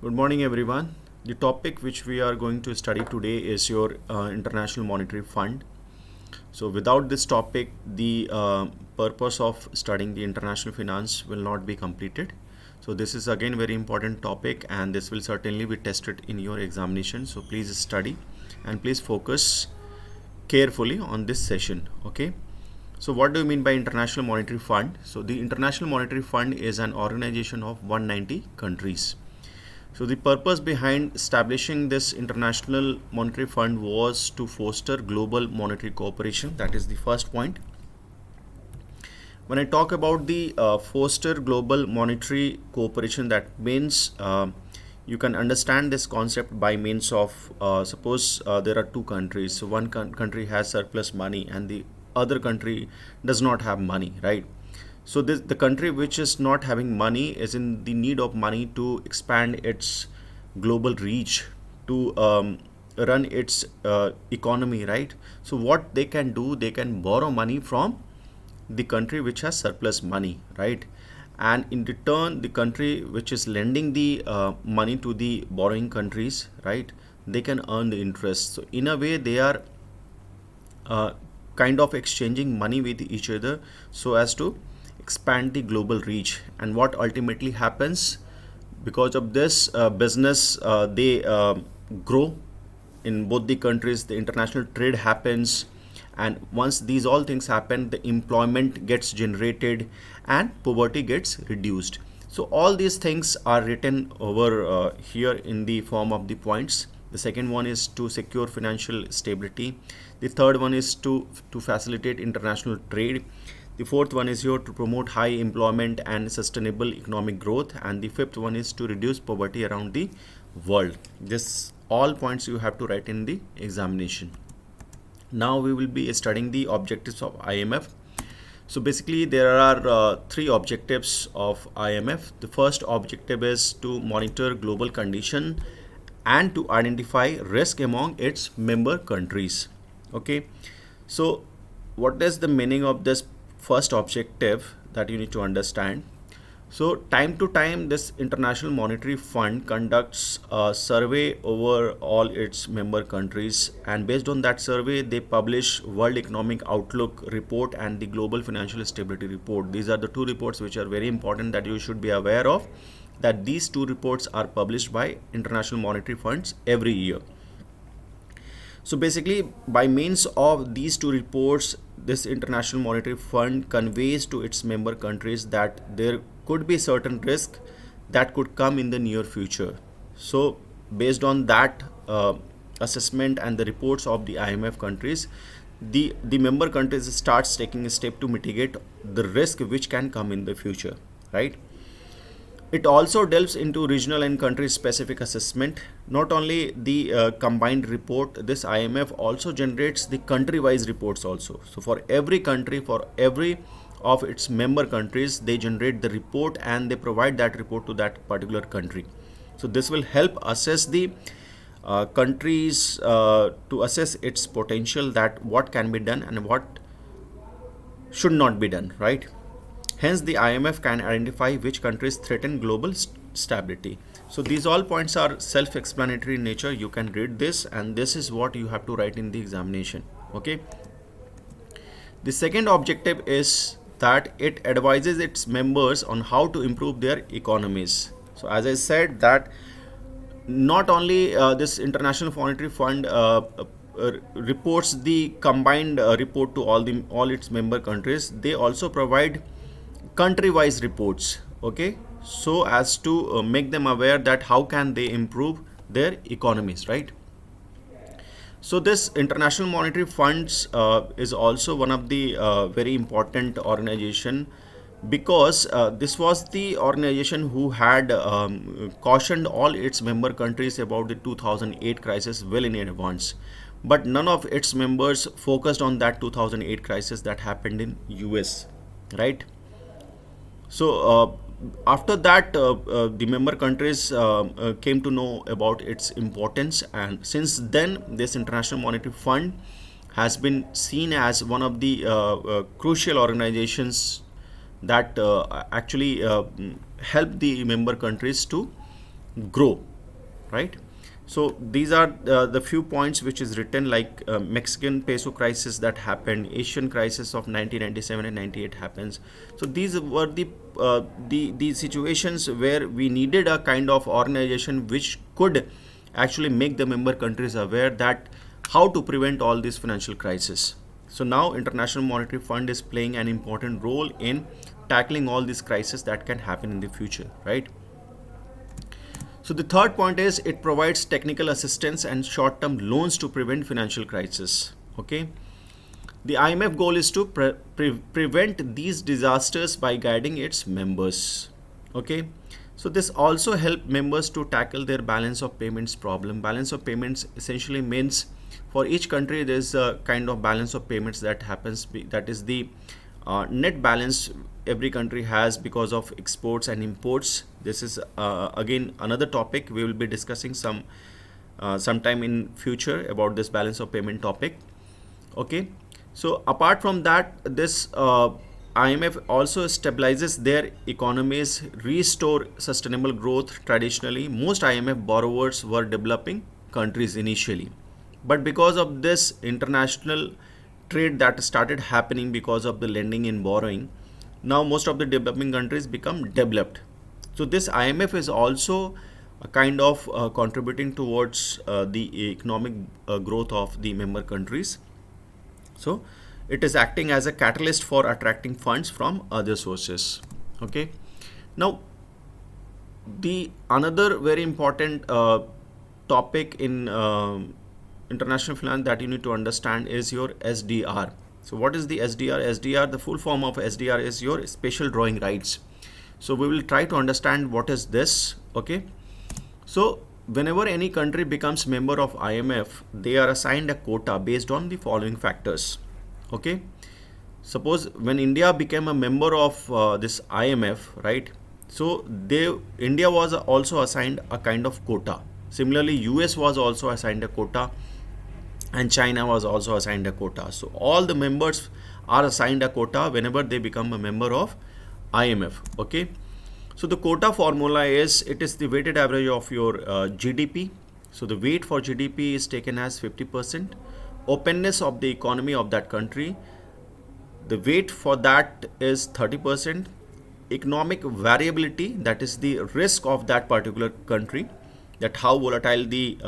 Good morning, everyone. The topic which we are going to study today is your International Monetary Fund. So, without this topic, the purpose of studying the international finance will not be completed. So, this is again very important topic, and this will certainly be tested in your examination. So, please study and please focus carefully on this session. Okay. So, what do you mean by International Monetary Fund? So, the International Monetary Fund is an organization of 190 countries. So the purpose behind establishing this International Monetary Fund was to foster global monetary cooperation. That is the first point. When I talk about the foster global monetary cooperation, that means you can understand this concept by means of suppose there are two countries. So one country has surplus money and the other country does not have money, right? So the country which is not having money is in the need of money to expand its global reach, to run its economy, right? So what they can do, they can borrow money from the country which has surplus money, right? And in return, the country which is lending the money to the borrowing countries, right, they can earn the interest. So in a way, they are kind of exchanging money with each other so as to expand the global reach. And what ultimately happens because of this business, they grow in both the countries. The international trade happens, and once these all things happen, the employment gets generated and poverty gets reduced. So all these things are written over here in the form of the points. The second one is to secure financial stability. The third one is to facilitate international trade. The fourth one is here to promote high employment and sustainable economic growth. And the fifth one is to reduce poverty around the world. This all points you have to write in the examination. Now we will be studying the objectives of IMF. So basically there are three objectives of IMF. The first objective is to monitor global condition and to identify risk among its member countries. Okay. So what is the meaning of this first objective that you need to understand? So time to time this International Monetary Fund conducts a survey over all its member countries, and based on that survey they publish World Economic Outlook report and the Global Financial Stability report. These are the two reports which are very important that you should be aware of, that these two reports are published by International Monetary Funds every year. So basically, by means of these two reports, this International Monetary Fund conveys to its member countries that there could be certain risk that could come in the near future. So based on that assessment and the reports of the IMF countries, the member countries starts taking a step to mitigate the risk which can come in the future, right? It also delves into regional and country specific assessment. Not only the combined report, this IMF also generates the country wise reports also. So for every country, for every of its member countries, they generate the report and they provide that report to that particular country. So this will help assess the countries to assess its potential, that what can be done and what should not be done, right? Hence, the IMF can identify which countries threaten global stability. So these all points are self-explanatory in nature. You can read this, and this is what you have to write in the examination. Okay. The second objective is that it advises its members on how to improve their economies. So as I said that not only this International Monetary Fund reports the combined report to all its member countries, they also provide country wise reports, okay, so as to make them aware that how can they improve their economies, right? So this International Monetary Funds is also one of the very important organization, because this was the organization who had cautioned all its member countries about the 2008 crisis well in advance, but none of its members focused on that 2008 crisis that happened in US, right? So after that, the member countries came to know about its importance, and since then, this International Monetary Fund has been seen as one of the crucial organizations that actually help the member countries to grow, right? So these are the few points which is written, like Mexican peso crisis that happened, Asian crisis of 1997 and 98 happens. So these were the situations where we needed a kind of organization which could actually make the member countries aware that how to prevent all these financial crises. So now International Monetary Fund is playing an important role in tackling all these crises that can happen in the future, right? So the third point is it provides technical assistance and short-term loans to prevent financial crisis. Okay. The IMF goal is to prevent these disasters by guiding its members. Okay. So this also helps members to tackle their balance of payments problem. Balance of payments essentially means for each country there is a kind of balance of payments that happens. That is the net balance every country has because of exports and imports. This is again another topic we will be discussing sometime in future about this balance of payment topic. Okay, so apart from that, this IMF also stabilizes their economies, restore sustainable growth. Traditionally, most IMF borrowers were developing countries initially, but because of this international trade that started happening because of the lending and borrowing, now most of the developing countries become developed. So this IMF is also a kind of contributing towards the economic growth of the member countries. So it is acting as a catalyst for attracting funds from other sources. Okay. Now the another very important topic in international finance that you need to understand is your SDR. So what is the SDR? SDR, the full form of SDR is your special drawing rights. So we will try to understand what is this. Okay. So whenever any country becomes member of IMF, they are assigned a quota based on the following factors. Okay. Suppose when India became a member of this IMF, right? So India was also assigned a kind of quota. Similarly, US was also assigned a quota, and China was also assigned a quota. So all the members are assigned a quota whenever they become a member of IMF. Okay. So the quota formula is, it is the weighted average of your GDP. So the weight for GDP is taken as 50%. Openness of the economy of that country, the weight for that is 30%. Economic variability, that is the risk of that particular country, that how volatile the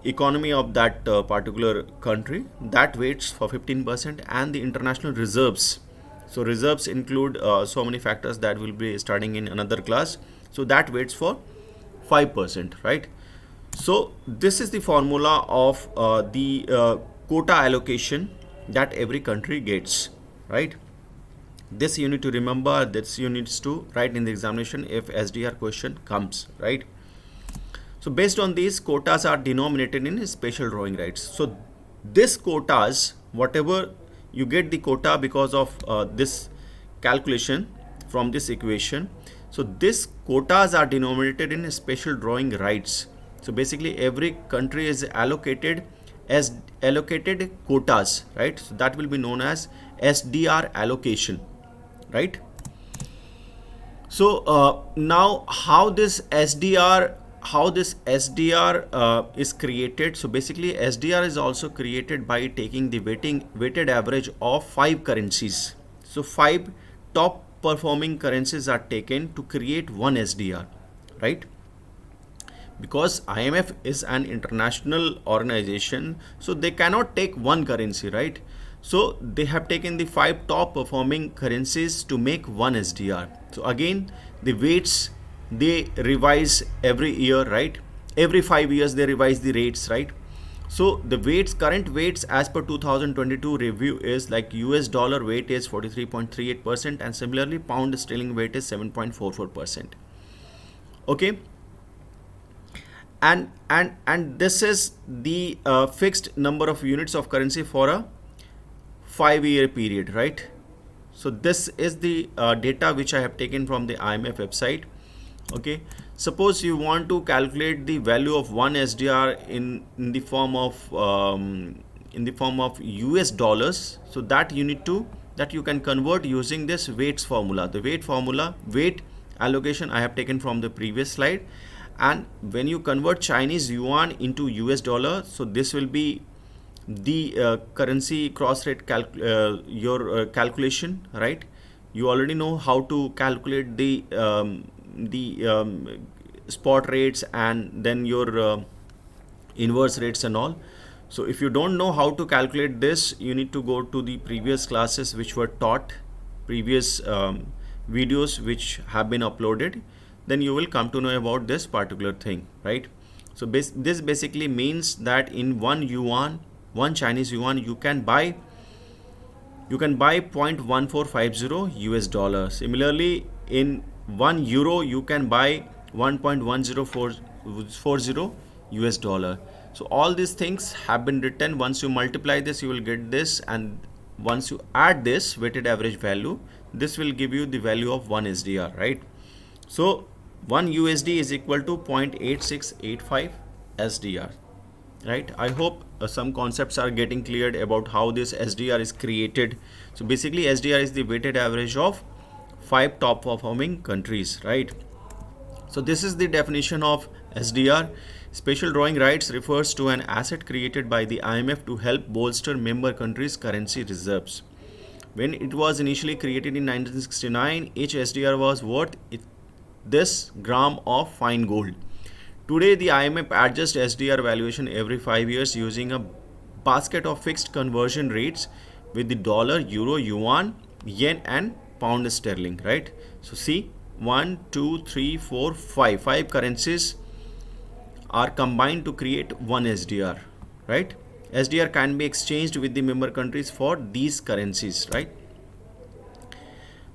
economy of that particular country, that weights for 15%. And the international reserves, so reserves include so many factors that will be studying in another class, so that weights for 5%, right? So this is the formula of the quota allocation that every country gets, right? This you need to remember, this you need to write in the examination if SDR question comes, right? So based on these, quotas are denominated in special drawing rights. So this quotas, whatever you get the quota because of this calculation from this equation. So this quotas are denominated in special drawing rights. So basically every country is allocated as allocated quotas, right? So that will be known as SDR allocation, right? So now how this SDR is created. So basically SDR is also created by taking the weighted average of 5 currencies. So 5 top performing currencies are taken to create one SDR, right? Because IMF is an international organization, so they cannot take one currency, right? So they have taken the 5 top performing currencies to make one SDR. So again, the weights, they revise every year, right? Every 5 years they revise the rates, right? So the weights, current weights as per 2022 review is like US dollar weight is 43.38%, and similarly pound sterling weight is 7.44%. Okay. And this is the fixed number of units of currency for a 5-year period, right? So this is the data which I have taken from the IMF website. Okay, suppose you want to calculate the value of one SDR in the form of US dollars, so that you can convert using this weights formula. The weight formula, weight allocation I have taken from the previous slide, and when you convert Chinese yuan into US dollar, so this will be the currency cross rate your calculation, right? You already know how to calculate the spot rates and then your inverse rates and all. So if you don't know how to calculate this, you need to go to the previous classes which were taught, previous videos which have been uploaded, then you will come to know about this particular thing, right? So this basically means that in one Chinese yuan, you can buy 0.1450 US dollar. Similarly, in 1 euro, you can buy 1.1040 US dollar. So all these things have been written. Once you multiply this, you will get this, and once you add this weighted average value, this will give you the value of 1 SDR, right? So 1 USD is equal to 0.8685 SDR, right? I hope some concepts are getting cleared about how this SDR is created. So basically SDR is the weighted average of 5 top performing countries, right? So this is the definition of SDR. Special drawing rights refers to an asset created by the IMF to help bolster member countries' currency reserves. When it was initially created in 1969, each SDR was worth this gram of fine gold. Today, the IMF adjusts SDR valuation every 5 years using a basket of fixed conversion rates with the dollar, euro, yuan, yen, and pound sterling, right? So see, 1, 2, 3, 4, 5. 5 currencies are combined to create one SDR, right? SDR can be exchanged with the member countries for these currencies, right?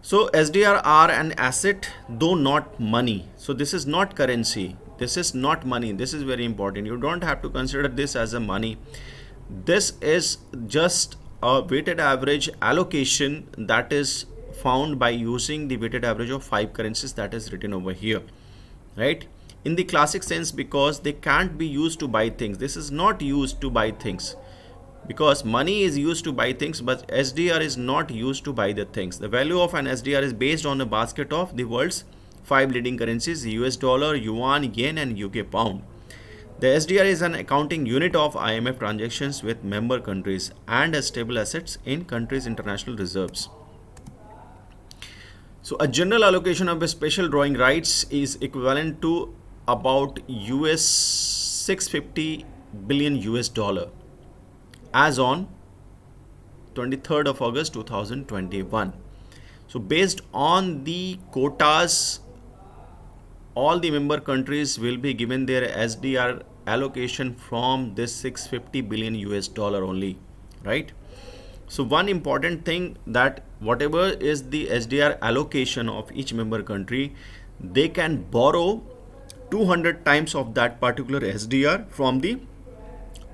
So SDR are an asset, though not money. So this is not currency. This is not money. This is very important. You don't have to consider this as a money. This is just a weighted average allocation that is found by using the weighted average of 5 currencies that is written over here, right? In the classic sense, because they can't be used to buy things. This is not used to buy things, because money is used to buy things, but SDR is not used to buy the things. The value of an SDR is based on a basket of the world's 5 leading currencies: US dollar, yuan, yen, and UK pound. The SDR is an accounting unit of IMF transactions with member countries and as stable assets in countries' international reserves. So a general allocation of a special drawing rights is equivalent to about US 650 billion US dollar as on 23rd of August 2021. So based on the quotas, all the member countries will be given their SDR allocation from this 650 billion US dollar only, right? So one important thing, that whatever is the SDR allocation of each member country, they can borrow 200 times of that particular SDR from the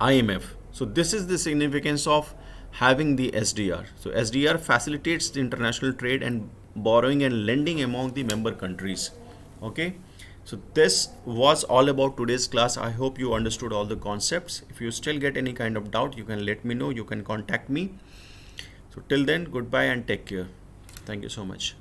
IMF. So this is the significance of having the SDR. So SDR facilitates the international trade and borrowing and lending among the member countries. Okay. So this was all about today's class. I hope you understood all the concepts. If you still get any kind of doubt, you can let me know. You can contact me. So till then, goodbye and take care. Thank you so much.